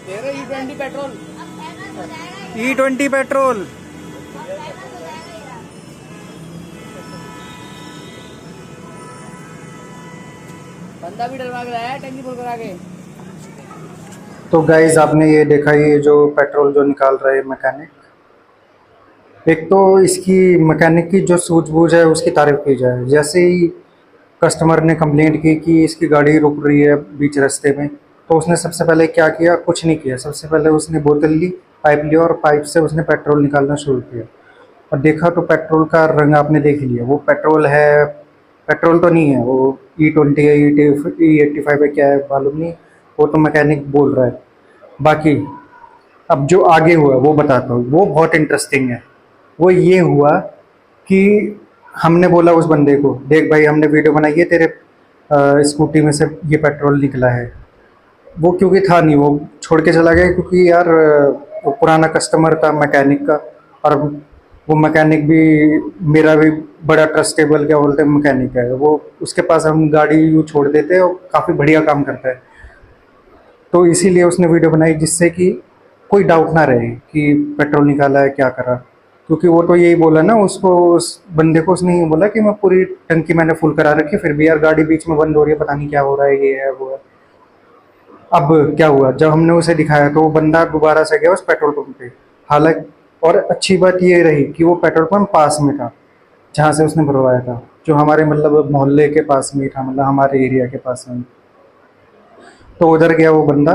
E20 petrol. E20 petrol. बंदा भी डलवा के लाया है टंकी फुल करा के। तो गाइज आपने ये देखा, ये जो पेट्रोल जो निकाल रहा है मैकेनिक, एक तो इसकी मैकेनिक की जो सूझबूझ है उसकी तारीफ की जाए। जैसे ही कस्टमर ने कंप्लेंट की कि इसकी गाड़ी रुक रही है बीच रास्ते में, तो उसने सबसे पहले क्या किया, कुछ नहीं किया। सबसे पहले उसने बोतल ली, पाइप लिया और पाइप से उसने पेट्रोल निकालना शुरू किया। और देखा तो पेट्रोल का रंग आपने देख लिया, वो पेट्रोल है, पेट्रोल तो नहीं है, वो E20 है, E85 है, क्या है मालूम नहीं, वो तो मैकेनिक बोल रहा है। बाकी अब जो आगे हुआ वो बताता हूँ, वो बहुत इंटरेस्टिंग है। वो ये हुआ कि हमने बोला उस बंदे को, देख भाई हमने वीडियो बनाई है, तेरे स्कूटी में से ये पेट्रोल निकला है। वो क्योंकि था नहीं, वो छोड़ के चला गया, क्योंकि यार वो पुराना कस्टमर था मैकेनिक का, और वो मैकेनिक भी मेरा भी बड़ा ट्रस्टेबल क्या बोलते हैं मैकेनिक है वो, उसके पास हम गाड़ी यूँ छोड़ देते हैं और काफ़ी बढ़िया काम करता है। तो इसीलिए उसने वीडियो बनाई जिससे कि कोई डाउट ना रहे कि पेट्रोल निकाला है क्या करा। क्योंकि वो तो यही बोला ना उसको, उस बंदे को उसने ये बोला कि मैं पूरी टंकी मैंने फुल करा रखी, फिर भी यार गाड़ी बीच में बंद हो रही है, पता नहीं क्या हो रहा है, ये है वो है। अब क्या हुआ, जब हमने उसे दिखाया तो वो बंदा दोबारा से गया उस पेट्रोल पंप पे। हालांकि और अच्छी बात ये रही कि वो पेट्रोल पंप पास में था जहाँ से उसने भरवाया था, जो हमारे मतलब मोहल्ले के पास में ही था, मतलब हमारे एरिया के पास में। तो उधर गया वो बंदा,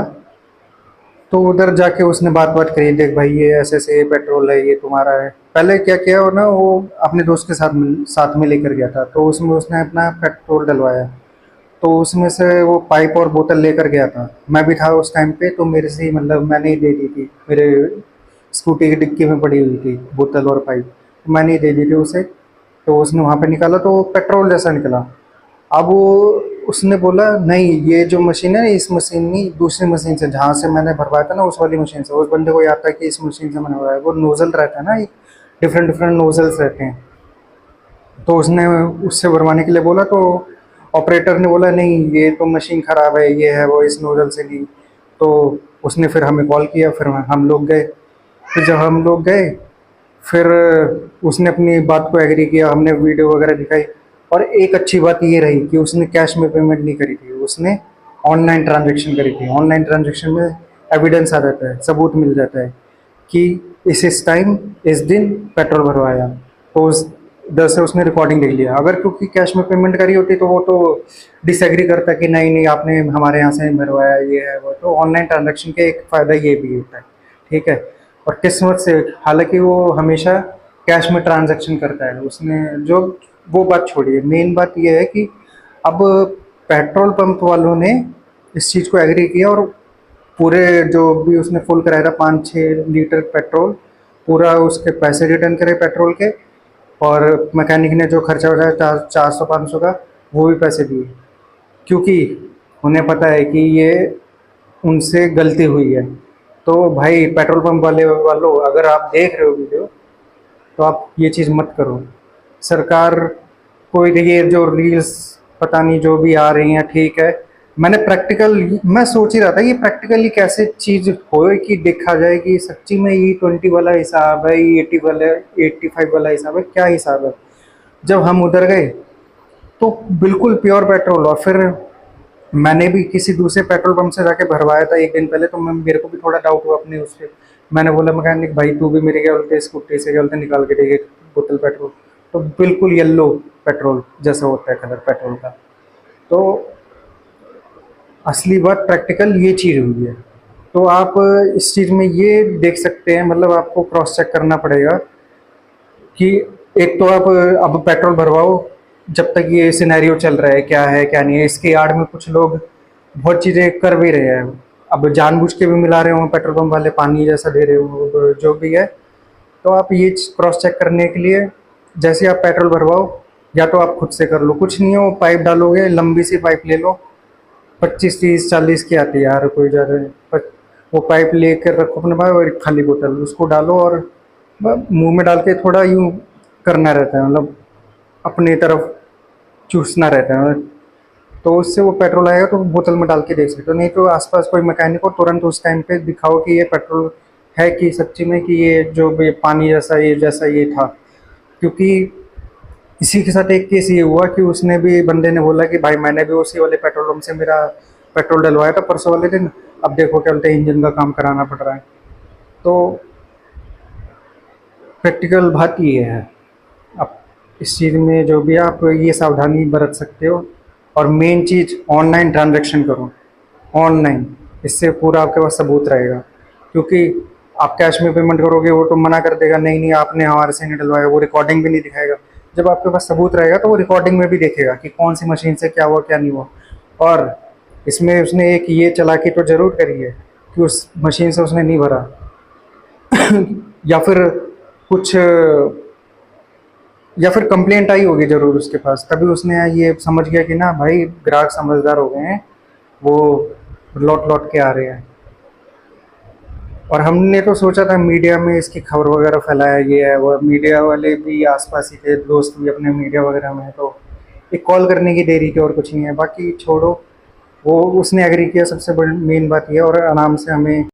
तो उधर जाके उसने बात बात करी, देख भाई ये ऐसे ऐसे ये पेट्रोल है, ये तुम्हारा है। पहले क्या किया वो ना, वो अपने दोस्त के साथ में लेकर गया था, तो उसमें उसने अपना पेट्रोल डलवाया। तो उसमें से वो पाइप और बोतल लेकर गया था, मैं भी था उस टाइम पे, तो मेरे से ही मतलब मैंने ही दे दी थी, मेरे स्कूटी की डिक्की में पड़ी हुई थी बोतल और पाइप, तो मैंने ही दे दी थी उसे। तो उसने वहाँ पे निकाला तो वो पेट्रोल जैसा निकला। अब वो उसने बोला नहीं ये जो मशीन है इस मशीन नहीं, दूसरी मशीन से जहाँ से मैंने भरवाया था ना उस वाली मशीन से। उस बंदे को याद था कि इस मशीन से मैंने भरवाया, वो नोजल रहता है ना, डिफरेंट डिफरेंट नोजल्स रहते हैं। तो उसने उससे भरवाने के लिए बोला, तो ऑपरेटर ने बोला नहीं ये तो मशीन ख़राब है, ये है वो, इस नोजल से नहीं। तो उसने फिर हमें कॉल किया, फिर हम लोग गए। फिर जब हम लोग गए, फिर उसने अपनी बात को एग्री किया, हमने वीडियो वगैरह दिखाई। और एक अच्छी बात ये रही कि उसने कैश में पेमेंट नहीं करी थी, उसने ऑनलाइन ट्रांजैक्शन करी थी। ऑनलाइन ट्रांजैक्शन में एविडेंस आ जाता है, सबूत मिल जाता है कि इस टाइम इस दिन पेट्रोल भरवाया। तो उस इधर से उसने रिकॉर्डिंग लिख लिया। अगर क्योंकि कैश में पेमेंट करी होती तो वो तो डिसएग्री करता कि नहीं नहीं आपने हमारे यहाँ से नहीं भरवाया, ये है वो। तो ऑनलाइन ट्रांजैक्शन का एक फ़ायदा ये भी होता है, ठीक है। और किस्मत से, हालांकि वो हमेशा कैश में ट्रांजैक्शन करता है, उसने जो वो बात छोड़िए, मेन बात ये है कि अब पेट्रोल पंप वालों ने इस चीज़ को एग्री किया और पूरे जो भी उसने फुल कराया था 5-6 लीटर पेट्रोल, पूरा उसके पैसे रिटर्न करे पेट्रोल के। और मैकेनिक ने जो खर्चा उठाया 400-500 का, वो भी पैसे दिए, क्योंकि उन्हें पता है कि ये उनसे गलती हुई है। तो भाई पेट्रोल पंप वालों अगर आप देख रहे हो वीडियो, तो आप ये चीज़ मत करो। सरकार को ये जो रील्स पता नहीं जो भी आ रही हैं, ठीक है, मैं सोच ही रहा था कि प्रैक्टिकली कैसे चीज़ हो कि देखा जाए कि सच्ची में E20 वाला हिसाब है, E80 वाला, 85 वाला हिसाब है, क्या हिसाब है। जब हम उधर गए तो बिल्कुल प्योर पेट्रोल। और फिर मैंने भी किसी दूसरे पेट्रोल पंप से जाके भरवाया था एक दिन पहले, तो मेरे को भी थोड़ा डाउट हुआ अपने उससे। मैंने बोला मैकेनिक भाई तू भी मेरे क्या बोलते स्कूटी से क्या बोलते निकाल के देखे बोतल पेट्रोल, तो बिल्कुल येलो पेट्रोल जैसा होता है कलर पेट्रोल का। तो असली बात प्रैक्टिकल ये चीज़ हुई है। तो आप इस चीज़ में ये देख सकते हैं, मतलब आपको क्रॉस चेक करना पड़ेगा कि एक तो आप अब पेट्रोल भरवाओ जब तक ये सिनेरियो चल रहा है, क्या है क्या नहीं है। इसके आड़ में कुछ लोग बहुत चीज़ें कर भी रहे हैं, अब जानबूझ के भी मिला रहे हो पेट्रोल पंप वाले, पानी जैसा दे रहे हो जो भी है। तो आप ये क्रॉस चेक करने के लिए जैसे आप पेट्रोल भरवाओ, या तो आप खुद से कर लो, कुछ नहीं हो पाइप डालोगे, लंबी सी पाइप ले लो, 25-30-40 की आती है यार, कोई ज़्यादा। वो पाइप लेकर रखो अपने पास और खाली बोतल उसको डालो और मुंह में डाल के थोड़ा यूँ करना रहता है, मतलब अपनी तरफ चूसना रहता है, तो उससे वो पेट्रोल आएगा तो बोतल में डाल के देख सकते हो। नहीं तो आसपास कोई मैकेनिक हो, तुरंत उस टाइम पे दिखाओ कि ये पेट्रोल है कि सच्ची में, कि ये जो भी पानी जैसा ये था। क्योंकि इसी के साथ एक केस ये हुआ कि उसने भी, बंदे ने बोला कि भाई मैंने भी उसी वाले पेट्रोल पंप से मेरा पेट्रोल डलवाया था परसों वाले दिन, अब देखो क्या बोलते हैं इंजन का काम कराना पड़ रहा है। तो प्रैक्टिकल बात ये है। अब इस चीज़ में जो भी आप ये सावधानी बरत सकते हो। और मेन चीज़, ऑनलाइन ट्रांजैक्शन करो, ऑनलाइन। इससे पूरा आपके पास सबूत रहेगा। क्योंकि आप कैश में पेमेंट करोगे वो तो मना कर देगा, नहीं नहीं आपने हमारे से नहीं डलवाया, वो रिकॉर्डिंग भी नहीं दिखाएगा। जब आपके पास सबूत रहेगा तो वो रिकॉर्डिंग में भी देखेगा कि कौन सी मशीन से क्या हुआ क्या नहीं हुआ। और इसमें उसने एक ये चालाकी तो ज़रूर करी है कि उस मशीन से उसने नहीं भरा या फिर कुछ, या फिर कंप्लेंट आई होगी ज़रूर उसके पास, तभी उसने ये समझ गया कि ना भाई ग्राहक समझदार हो गए हैं, वो लौट लौट के आ रहे हैं। और हमने तो सोचा था मीडिया में इसकी खबर वगैरह फैलाया, ये है वो, मीडिया वाले भी आसपास ही थे, दोस्त भी अपने मीडिया वगैरह में, तो एक कॉल करने की देरी थी और कुछ नहीं है। बाकी छोड़ो, वो उसने एग्री किया, सबसे बड़ी मेन बात ये है। और आराम से हमें